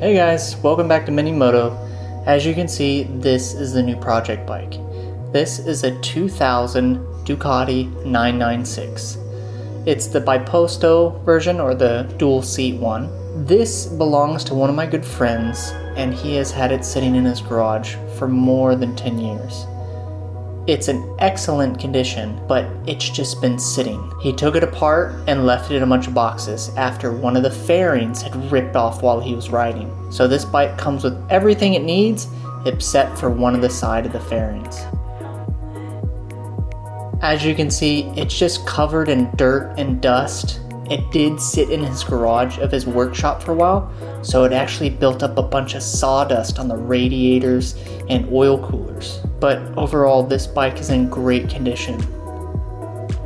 Hey guys, welcome back to Minimoto. As you can see, this is the new project bike. This is a 2000 Ducati 996. It's the biposto version, or the dual seat one. This belongs to one of my good friends, and he has had it sitting in his garage for more than 10 years. It's in excellent condition, but it's just been sitting. He took it apart and left it in a bunch of boxes after one of the fairings had ripped off while he was riding. So this bike comes with everything it needs except for one of the side of the fairings. As you can see, it's just covered in dirt and dust. It did sit in his garage of his workshop for a while, so it actually built up a bunch of sawdust on the radiators and oil coolers. But overall, this bike is in great condition.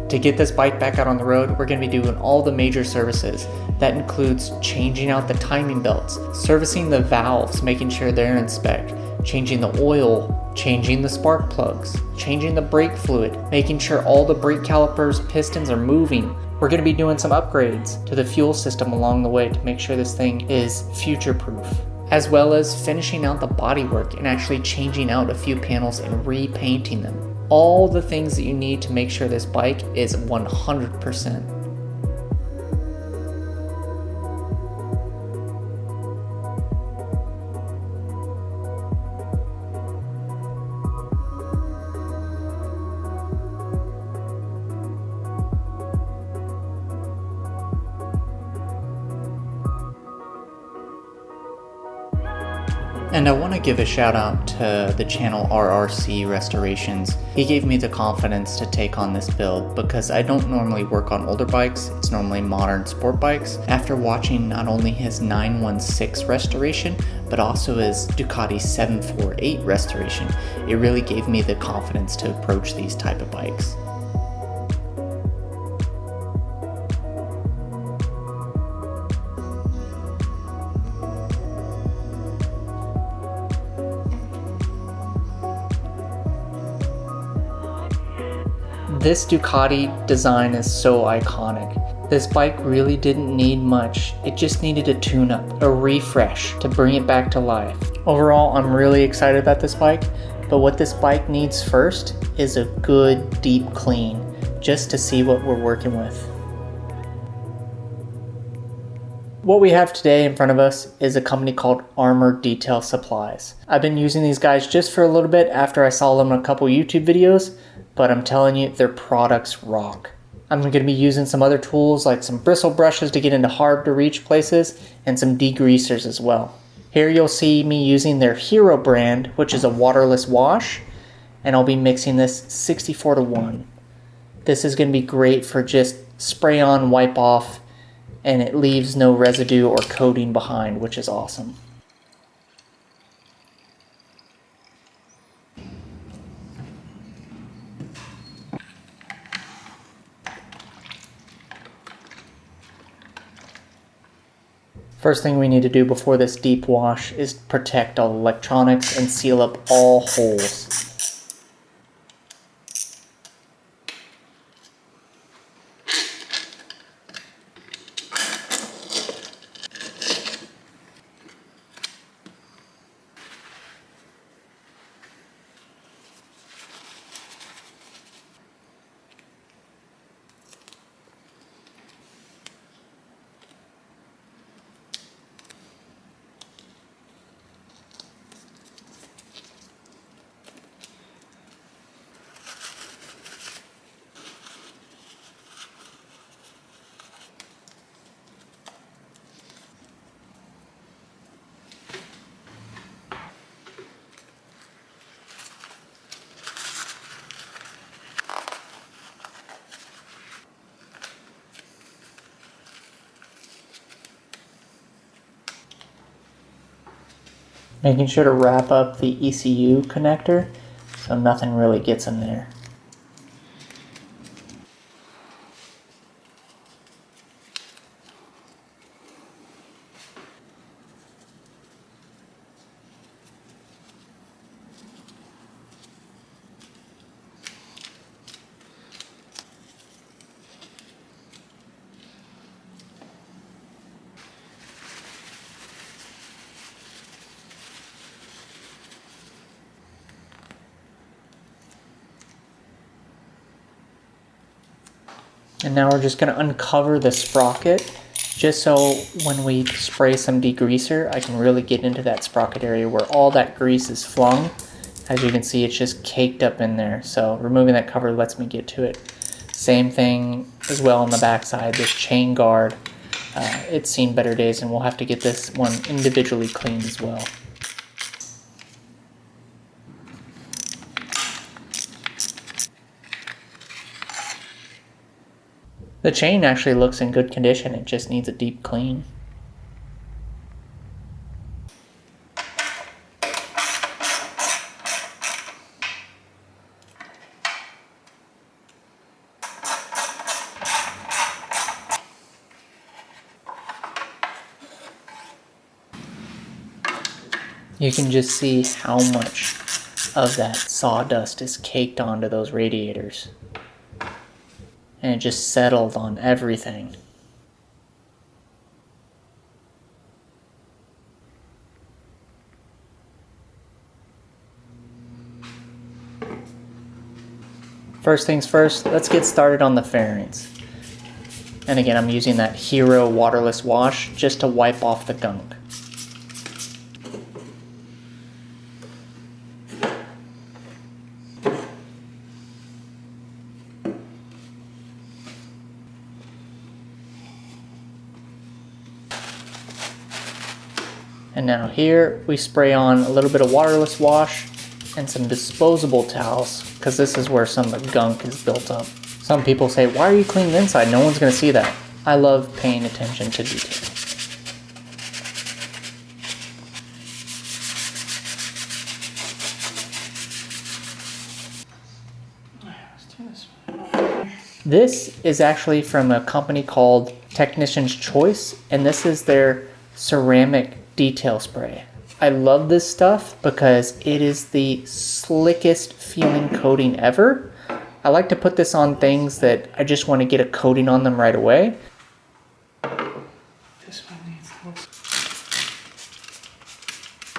To get this bike back out on the road, we're going to be doing all the major services. That includes changing out the timing belts, servicing the valves, making sure they're in spec, changing the oil, changing the spark plugs, changing the brake fluid, making sure all the brake calipers, pistons are moving. We're going to be doing some upgrades to the fuel system along the way to make sure this thing is future-proof, as well as finishing out the bodywork and actually changing out a few panels and repainting them. All the things that you need to make sure this bike is 100%. And I want to give a shout out to the channel RRC Restorations. He gave me the confidence to take on this build because I don't normally work on older bikes, it's normally modern sport bikes. After watching not only his 916 restoration, but also his Ducati 748 restoration, it really gave me the confidence to approach these type of bikes. This Ducati design is so iconic. This bike really didn't need much. It just needed a tune-up, a refresh to bring it back to life. Overall, I'm really excited about this bike, but what this bike needs first is a good deep clean, just to see what we're working with. What we have today in front of us is a company called Armor Detail Supplies. I've been using these guys just for a little bit after I saw them in a couple YouTube videos, but I'm telling you, their products rock. I'm going to be using some other tools like some bristle brushes to get into hard to reach places and some degreasers as well. Here you'll see me using their Hero brand, which is a waterless wash, and I'll be mixing this 64:1. This is going to be great for just spray on, wipe off, and it leaves no residue or coating behind, which is awesome. First thing we need to do before this deep wash is protect all electronics and seal up all holes. Making sure to wrap up the ECU connector so nothing really gets in there. And now we're just going to uncover the sprocket, just so when we spray some degreaser, I can really get into that sprocket area where all that grease is flung. As you can see, it's just caked up in there. So removing that cover lets me get to it. Same thing as well on the backside, this chain guard. It's seen better days, and we'll have to get this one individually cleaned as well. The chain actually looks in good condition, it just needs a deep clean. You can just see how much of that sawdust is caked onto those radiators. And it just settled on everything. First things first, let's get started on the fairings. And again, I'm using that Hero waterless wash just to wipe off the gunk. And now here we spray on a little bit of waterless wash and some disposable towels, because this is where some of the gunk is built up. Some people say, why are you cleaning the inside? No one's going to see that. I love paying attention to detail. This is actually from a company called Technician's Choice, and this is their ceramic detail spray. I love this stuff because it is the slickest feeling coating ever. I like to put this on things that I just want to get a coating on them right away. This one needs help.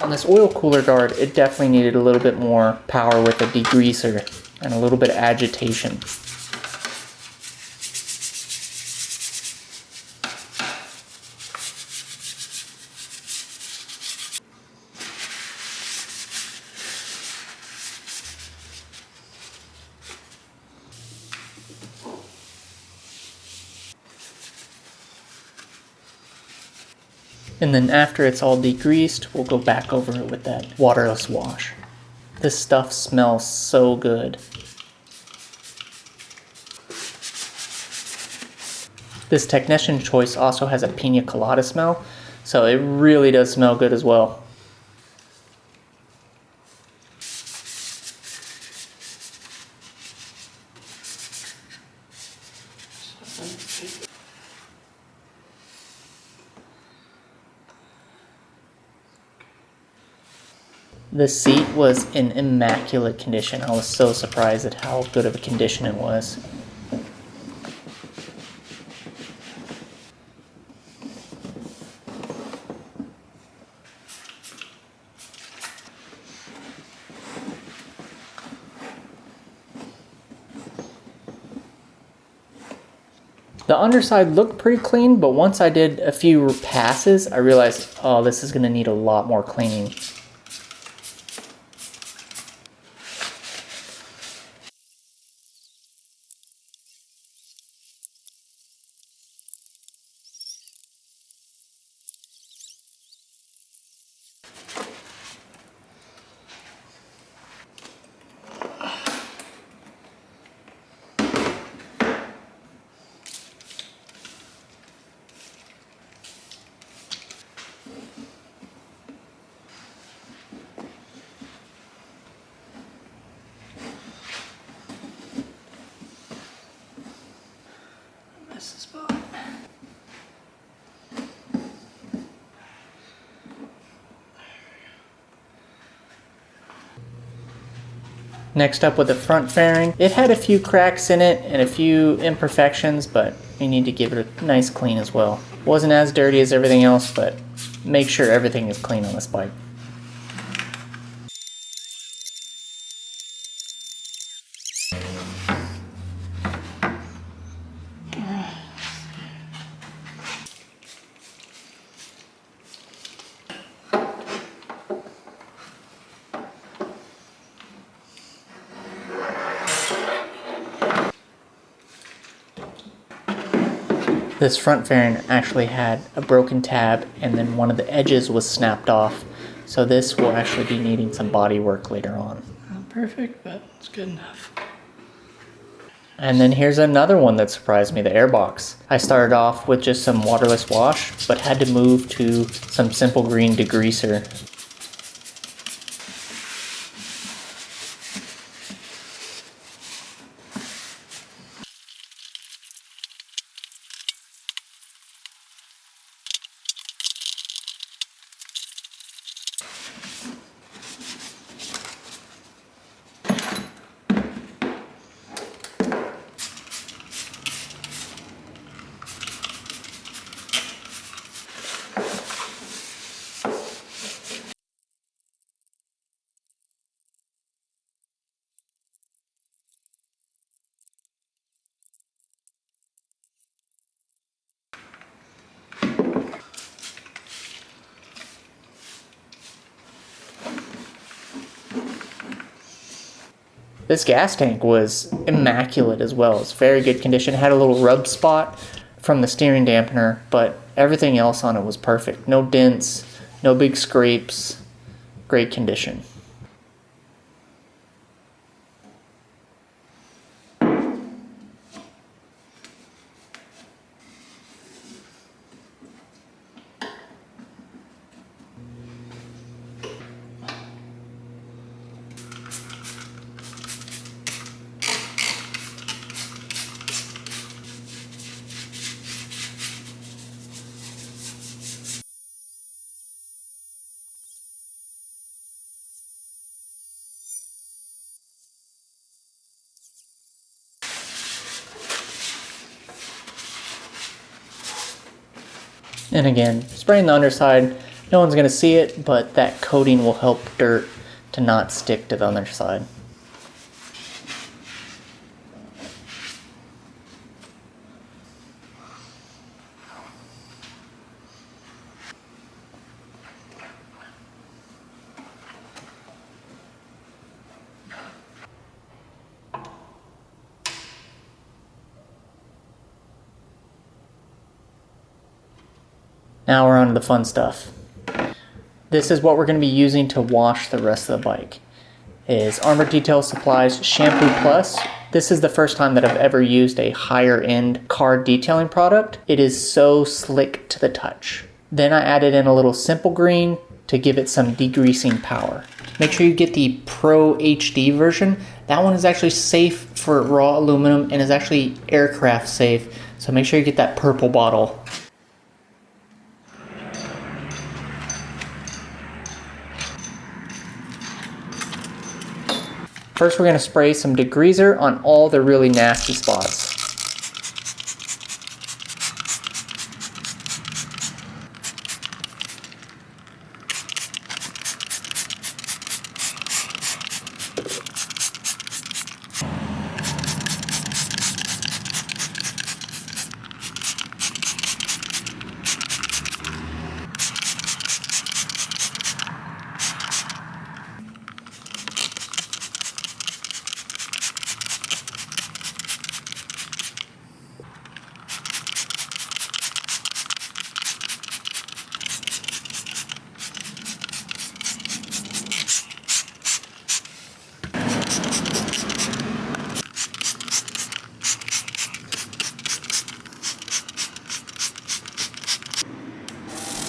On this oil cooler guard, it definitely needed a little bit more power with the degreaser and a little bit of agitation. And then after it's all degreased, we'll go back over it with that waterless wash. This stuff smells so good. This Technician Choice also has a pina colada smell, so it really does smell good as well. The seat was in immaculate condition. I was so surprised at how good of a condition it was. The underside looked pretty clean, but once I did a few passes, I realized, oh, this is going to need a lot more cleaning. Next up with the front fairing. It had a few cracks in it and a few imperfections, but we need to give it a nice clean as well. Wasn't as dirty as everything else, but make sure everything is clean on this bike. This front fairing actually had a broken tab and then one of the edges was snapped off. So this will actually be needing some body work later on. Not perfect, but it's good enough. And then here's another one that surprised me, the airbox. I started off with just some waterless wash, but had to move to some simple green degreaser. This gas tank was immaculate as well. It's very good condition. It had a little rub spot from the steering dampener, but everything else on it was perfect. No dents, no big scrapes, great condition. And again, spraying the underside, no one's gonna see it, but that coating will help dirt to not stick to the underside. Now we're on to the fun stuff. This is what we're going to be using to wash the rest of the bike. Is Armor Detail Supplies Shampoo Plus. This is the first time that I've ever used a higher end car detailing product. It is so slick to the touch. Then I added in a little Simple Green to give it some degreasing power. Make sure you get the Pro HD version. That one is actually safe for raw aluminum and is actually aircraft safe. So make sure you get that purple bottle. First, we're going to spray some degreaser on all the really nasty spots.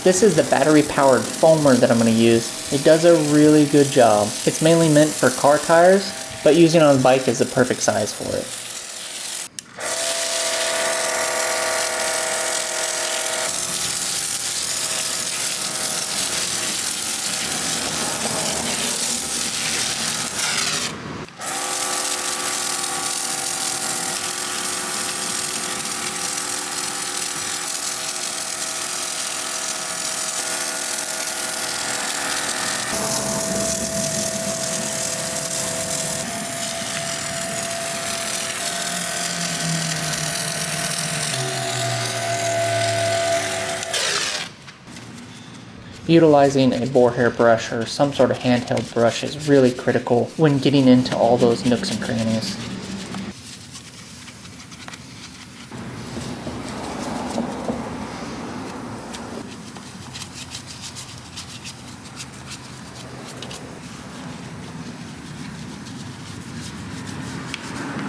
This is the battery-powered foamer that I'm going to use. It does a really good job. It's mainly meant for car tires, but using it on a bike is the perfect size for it. Utilizing a boar hair brush or some sort of handheld brush is really critical when getting into all those nooks and crannies.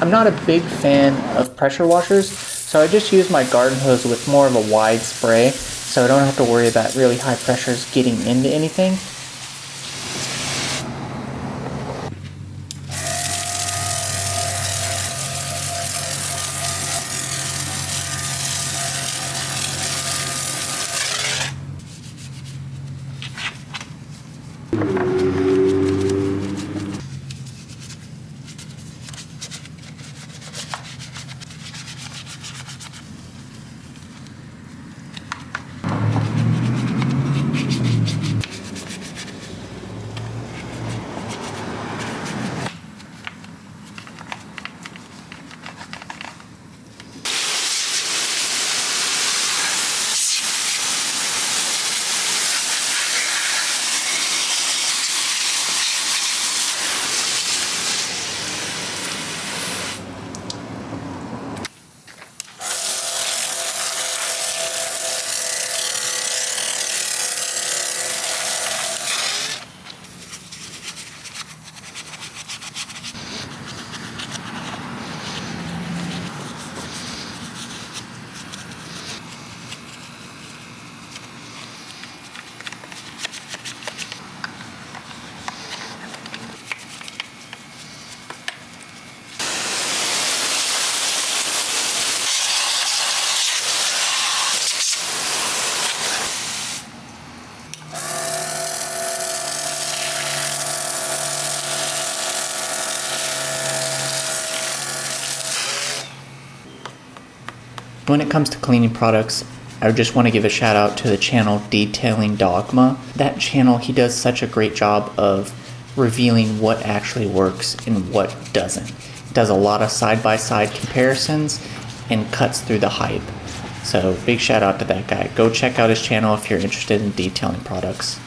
I'm not a big fan of pressure washers, so I just use my garden hose with more of a wide spray, so I don't have to worry about really high pressures getting into anything. When it comes to cleaning products, I just want to give a shout out to the channel Detailing Dogma. That channel, he does such a great job of revealing what actually works and what doesn't. He does a lot of side-by-side comparisons and cuts through the hype. So big shout out to that guy. Go check out his channel if you're interested in detailing products.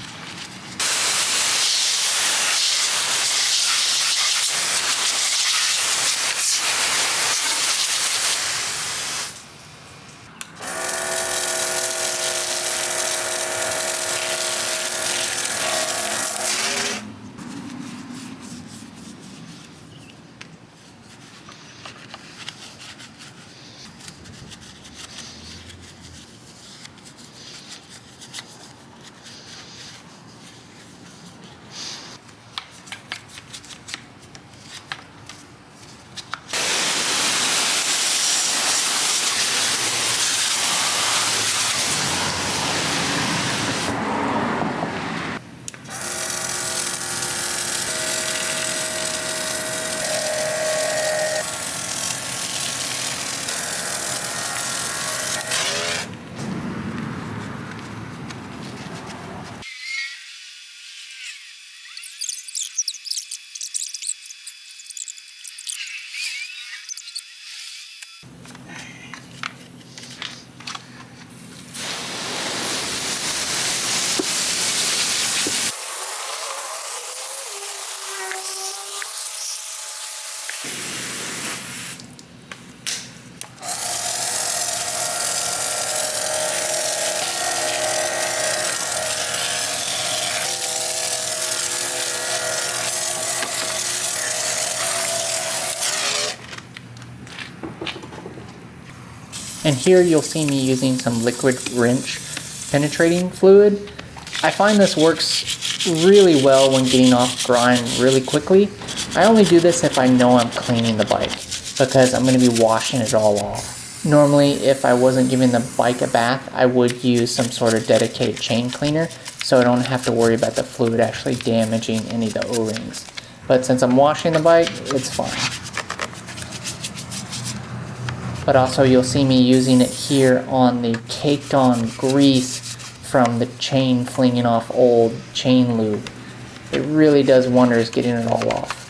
And here you'll see me using some liquid wrench penetrating fluid. I find this works really well when getting off grime really quickly. I only do this if I know I'm cleaning the bike, because I'm going to be washing it all off. Normally, if I wasn't giving the bike a bath, I would use some sort of dedicated chain cleaner, so I don't have to worry about the fluid actually damaging any of the O-rings. But since I'm washing the bike, it's fine. But also you'll see me using it here on the caked on grease from the chain flinging off old chain lube. It really does wonders getting it all off.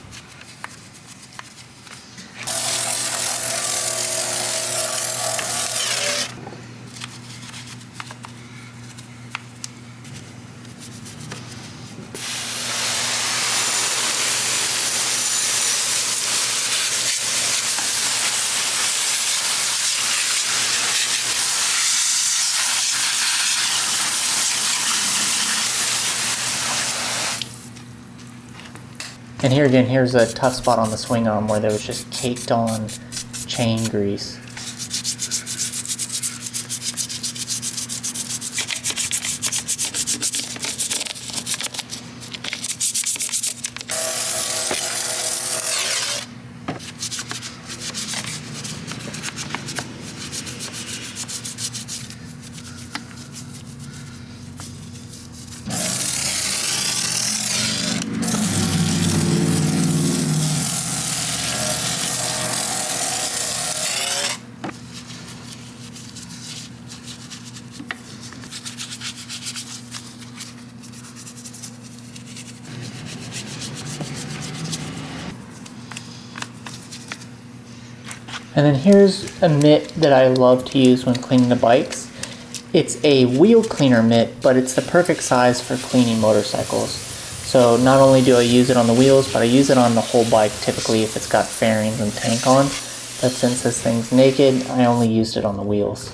And here again, here's a tough spot on the swing arm where there was just caked on chain grease. And then here's a mitt that I love to use when cleaning the bikes. It's a wheel cleaner mitt, but it's the perfect size for cleaning motorcycles. So not only do I use it on the wheels, but I use it on the whole bike typically if it's got fairings and tank on. But since this thing's naked, I only used it on the wheels.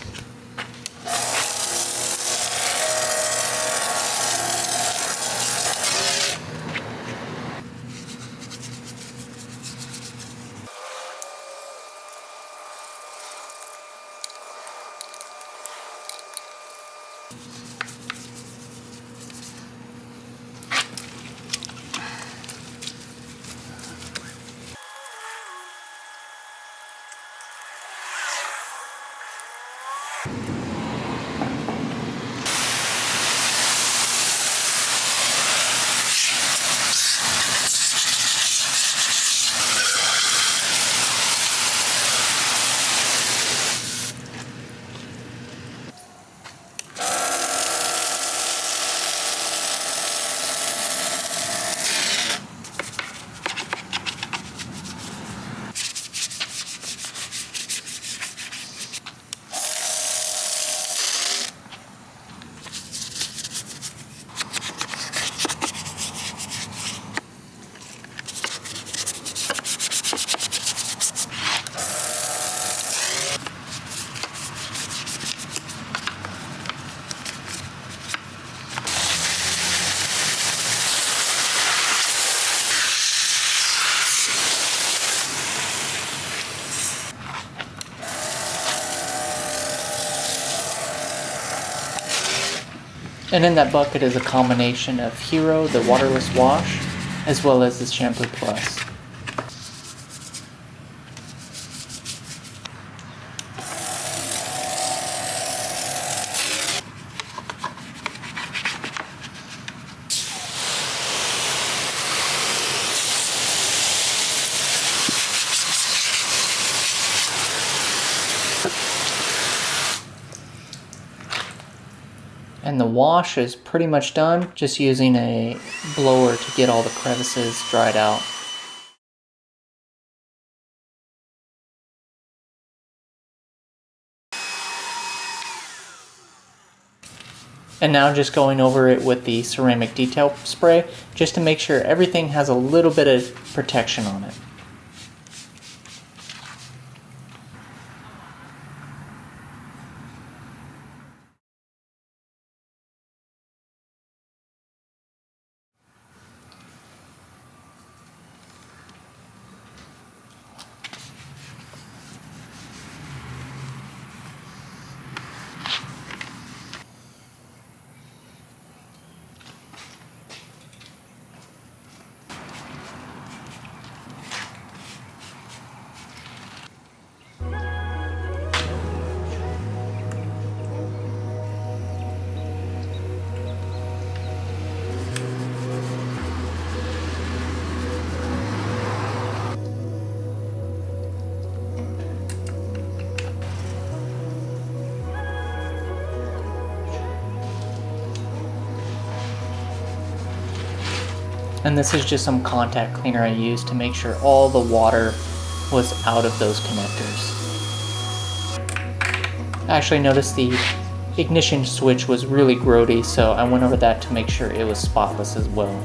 And in that bucket is a combination of Hero, the waterless wash, as well as the Shampoo Plus. And the wash is pretty much done, just using a blower to get all the crevices dried out. And now just going over it with the ceramic detail spray, just to make sure everything has a little bit of protection on it. And this is just some contact cleaner I used to make sure all the water was out of those connectors. I actually noticed the ignition switch was really grody, so I went over that to make sure it was spotless as well.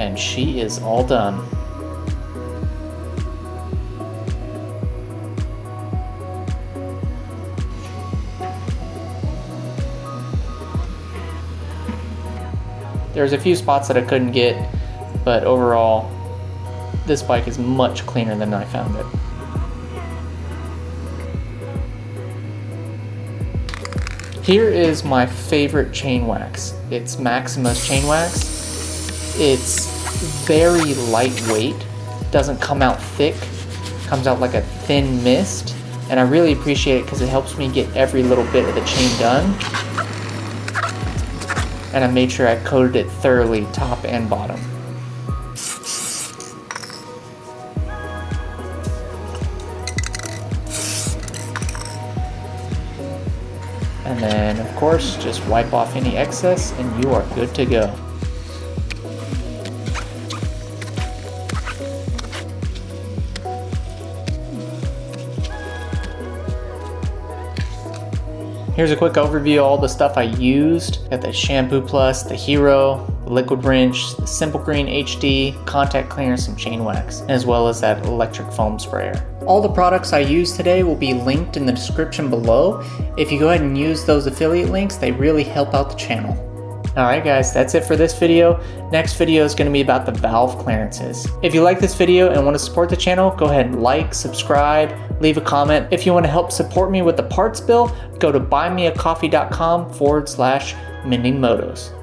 and she is all done. There's a few spots that I couldn't get, but overall, this bike is much cleaner than I found it. Here is my favorite chain wax. It's Maxima's chain wax. It's very lightweight, doesn't come out thick, comes out like a thin mist, and I really appreciate it because it helps me get every little bit of the chain done. And I made sure I coated it thoroughly, top and bottom. And then, of course, just wipe off any excess and you are good to go. Here's a quick overview of all the stuff I used. Got the Shampoo Plus, the Hero, the Liquid Wrench, the Simple Green HD, contact cleaner, some chain wax, as well as that electric foam sprayer. All the products I used today will be linked in the description below. If you go ahead and use those affiliate links, they really help out the channel. Alright guys, that's it for this video. Next video is going to be about the valve clearances. If you like this video and want to support the channel, go ahead and like, subscribe, leave a comment. If you want to help support me with the parts bill, go to buymeacoffee.com/mendingmotos.